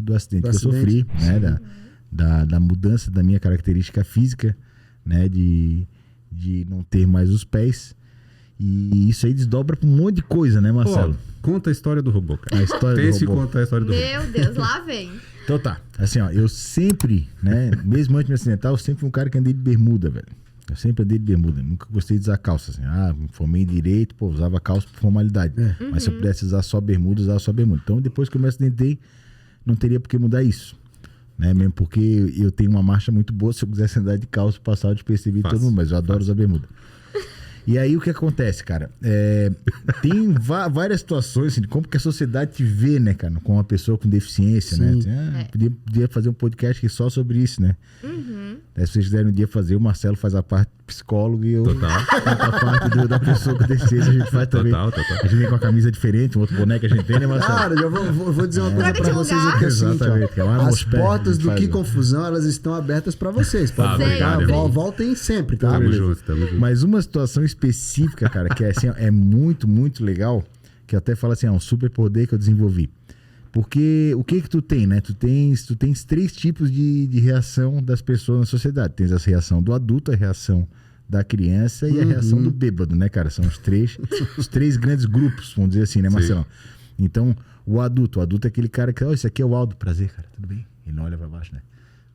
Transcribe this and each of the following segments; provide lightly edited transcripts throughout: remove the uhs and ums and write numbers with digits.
do acidente que eu sofri, né? Da mudança da minha característica física, né? De não ter mais os pés. E isso aí desdobra pra um monte de coisa, né, Marcelo? Conta a história do robô, cara. A história do robô. Contar a história do robô. Meu Deus, lá vem. Então tá, assim, ó, eu sempre, né, mesmo antes de me acidentar, eu sempre fui um cara que andei de bermuda, velho. Eu sempre andei de bermuda, nunca gostei de usar calça, assim. Me formei em direito, usava calça por formalidade. Mas se eu pudesse usar só bermuda, usava só bermuda. Então depois que eu me acidentei, não teria por que mudar isso. Né? Mesmo porque eu tenho uma marcha muito boa, se eu quisesse andar de calça, passar despercebido todo mundo, mas eu adoro usar bermuda. E aí o que acontece, cara? Tem várias situações, assim, de como que a sociedade te vê, né, cara? Com uma pessoa com deficiência, né? Assim, podia fazer um podcast aqui só sobre isso, né? Se vocês quiserem um dia fazer, o Marcelo faz a parte psicólogo e eu a parte da pessoa com deficiência, a gente faz também. Total. A gente vem com a camisa diferente, um outro boneco que a gente tem, né, Marcelo? Cara, eu vou dizer uma coisa pra vocês aqui, assim, as portas do Que Confusão, elas estão abertas pra vocês. Voltem sempre, tá? Tamo junto. Mas uma situação específica, cara, que é assim, é muito, muito legal, que eu até falo assim, é um super poder que eu desenvolvi. Porque o que tu tem, né? Tu tens 3 tipos de reação das pessoas na sociedade. Tens a reação do adulto, a reação da criança e a reação do bêbado, né, cara? São os três grandes grupos, vamos dizer assim, né, Marcelo? Então, o adulto é aquele cara que, esse aqui é o Aldo, prazer, cara, tudo bem? Ele não olha pra baixo, né?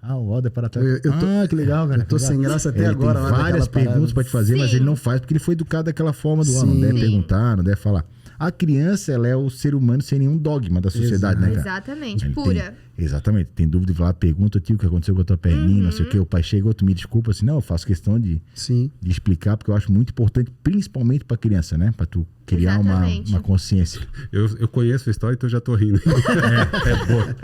O Aldo é para trás. Que legal, cara. Eu tô sem graça até agora. Tem várias perguntas pra te fazer, mas ele não faz porque ele foi educado daquela forma do ano. Não deve perguntar, não deve falar. A criança, ela é o ser humano sem nenhum dogma da sociedade, né, cara? Exatamente, pura. Exatamente. Tem dúvida de falar, pergunta, tio, o que aconteceu com a tua perninha, não sei o quê. O pai chega, tu me desculpa, assim, não, eu faço questão de explicar, porque eu acho muito importante, principalmente pra criança, né? Pra tu criar uma consciência. Eu conheço a história, então já tô rindo. É boa.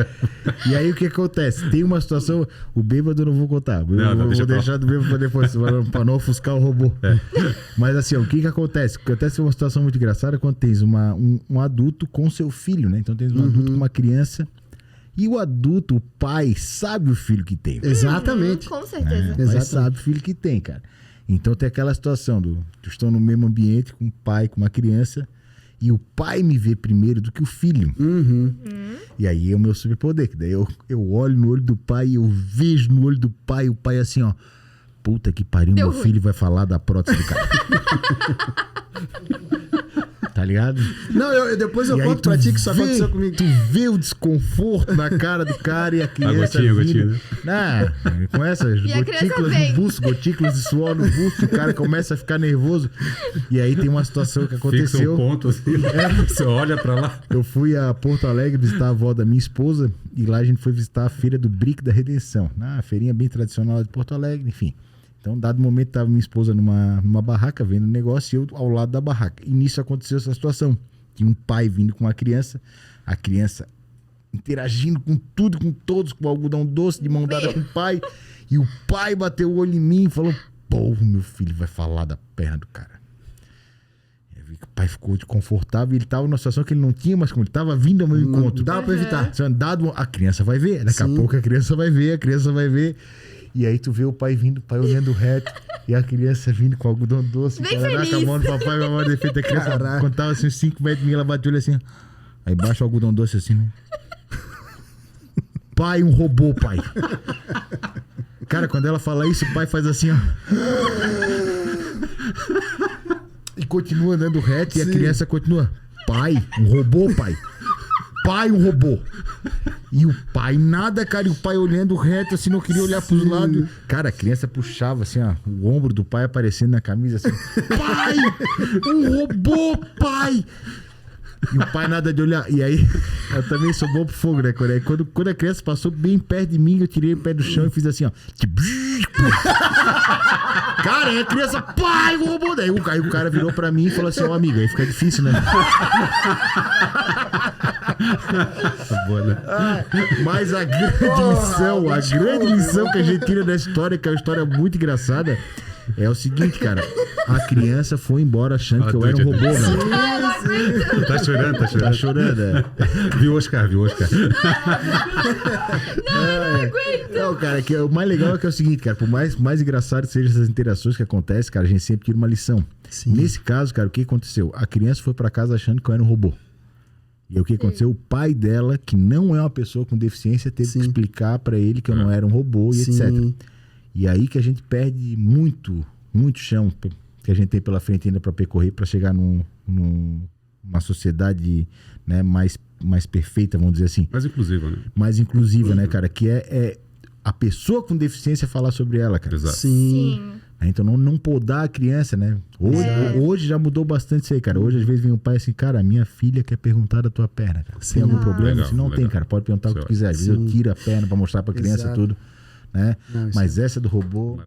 E aí, o que acontece? Tem uma situação, o bêbado eu não vou contar. Vou deixar do bêbado pra depois, pra não ofuscar o robô. Mas assim, o que acontece? Acontece uma situação muito engraçada quando tens um adulto com seu filho, né? Então tens um adulto com uma criança. E o adulto, o pai, sabe o filho que tem. Exatamente. Com certeza. O pai sabe o filho que tem, cara. Então tem aquela situação tu estão no mesmo ambiente com um pai, com uma criança, e o pai me vê primeiro do que o filho. E aí é o meu superpoder, que daí eu olho no olho do pai e eu vejo no olho do pai, o pai assim, ó, puta que pariu, meu filho vai falar da prótese do cara. Tá ligado? Não, depois eu conto pra ti que isso aconteceu comigo. Tu vê o desconforto na cara do cara e a criança vindo. Com essas gotículas no busto, gotículas de suor no busto, o cara começa a ficar nervoso. E aí tem uma situação que aconteceu. Fixa um ponto assim, você olha pra lá. Eu fui a Porto Alegre visitar a avó da minha esposa e lá a gente foi visitar a feira do Brick da Redenção. A feirinha bem tradicional de Porto Alegre, enfim. Então, dado momento, estava minha esposa numa barraca, vendo o negócio, e eu ao lado da barraca. E nisso aconteceu essa situação. Tinha um pai vindo com a criança interagindo com tudo, com todos, com o algodão doce, de mão dada com o pai. E o pai bateu o olho em mim e falou, meu filho vai falar da perna do cara. Eu vi que o pai ficou desconfortável e ele estava numa situação que ele não tinha, mas como ele estava vindo ao meu encontro. Dá para evitar. A criança vai ver, daqui a pouco a criança vai ver. E aí tu vê o pai vindo, o pai olhando reto, e a criança vindo com algodão doce, bem com a mão do papai, a mão de efeito. A criança, quando tava assim, uns 5 metros de mim, ela bateu olho assim, aí baixa o algodão doce assim, né? Pai, um robô, pai. Cara, quando ela fala isso, o pai faz assim, ó. E continua andando reto, e a criança continua, pai, um robô, pai. Pai, um robô. E o pai nada, cara, e o pai olhando reto, assim, não queria olhar pros lados. Cara, a criança puxava, assim, ó, o ombro do pai aparecendo na camisa, assim, pai, um robô, pai. E o pai nada de olhar. E aí, eu também sou bom pro fogo, né? Quando a criança passou bem perto de mim, eu tirei o pé do chão e fiz assim, ó. Cara, aí a criança, pai, o robô. Daí o cara virou pra mim e falou assim, ó, amigo, aí fica difícil, né? Mas a grande lição que a gente tira dessa história, que é uma história muito engraçada, é o seguinte, cara. A criança foi embora achando que eu era um robô, né? Tá chorando. Tá chorando, é. Viu, Oscar? Não aguento. Não, cara, que o mais legal é que é o seguinte, cara. Por mais engraçado que sejam essas interações que acontecem, cara, a gente sempre tira uma lição. Nesse caso, cara, o que aconteceu? A criança foi pra casa achando que eu era um robô. E aí, o que aconteceu? O pai dela, que não é uma pessoa com deficiência, teve que explicar pra ele que eu não era um robô e etc. E aí que a gente perde muito chão que a gente tem pela frente ainda pra percorrer, pra chegar numa sociedade, né, mais perfeita, vamos dizer assim. Mais inclusiva, né? Mais inclusiva, né, cara? Que é a pessoa com deficiência falar sobre ela, cara. Exato. Sim. Então não podar a criança, né? Hoje já mudou bastante isso aí, cara. Hoje às vezes vem um pai assim, cara, minha filha quer perguntar da tua perna, cara. Tem algum problema? Legal, Se não tem, cara, pode perguntar o que tu quiser. Às vezes eu tiro a perna pra mostrar pra criança tudo, né? Mas essa do robô...